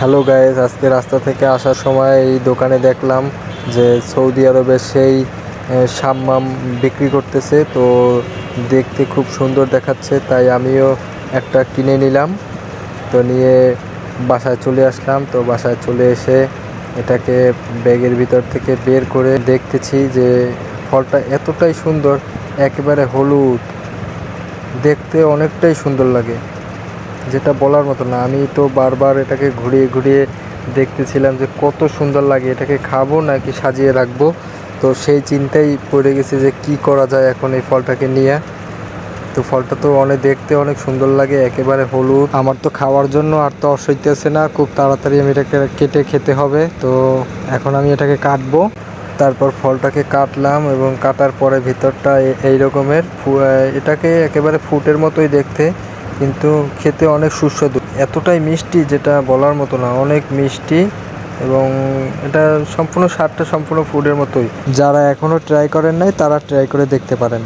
Hello guys, আজকে রাস্তা থেকে আসার সময় এই দোকানে দেখলাম যে সৌদি আরবে সেই সাম্মাম বিক্রি করতেছে। তো দেখতে খুব সুন্দর দেখাচ্ছে, তাই আমিও একটা কিনে নিলাম। তো নিয়ে বাসায় চলে আসলাম। তো বাসায় চলে এসে এটাকে ব্যাগের ভিতর থেকে বের করে দেখতেছি যে ফলটা এতটাই সুন্দর, একেবারে হলুদ, দেখতে অনেকটাই সুন্দর লাগে, যেটা বলার মতো না। আমি তো বারবার এটাকে ঘুরিয়ে ঘুরিয়ে দেখতেছিলাম যে কত সুন্দর লাগে, এটাকে খাবো নাকি সাজিয়ে রাখবো। তো সেই চিন্তাই পড়ে গেছে যে কি করা যায় এখন এই ফলটাকে নিয়ে। তো ফলটা তো দেখতে অনেক সুন্দর লাগে, একেবারে হলুদ। আমার তো খাওয়ার জন্য আর তো অসহ্য না, খুব তাড়াতাড়ি আমি এটাকে কেটে খেতে হবে। তো এখন আমি এটাকে কাটবো। তারপর ফলটাকে কাটলাম এবং কাটার পরে ভিতরটা এই রকমের, এটাকে একেবারে ফুটের মতোই দেখতে, কিন্তু খেতে অনেক সুস্বাদু, এতটাই মিষ্টি যেটা বলার মতো না, অনেক মিষ্টি। এবং এটা সম্পূর্ণ স্বাদটা সম্পূর্ণ ফুডের মতোই। যারা এখনও ট্রাই করেন নাই তারা ট্রাই করে দেখতে পারেন।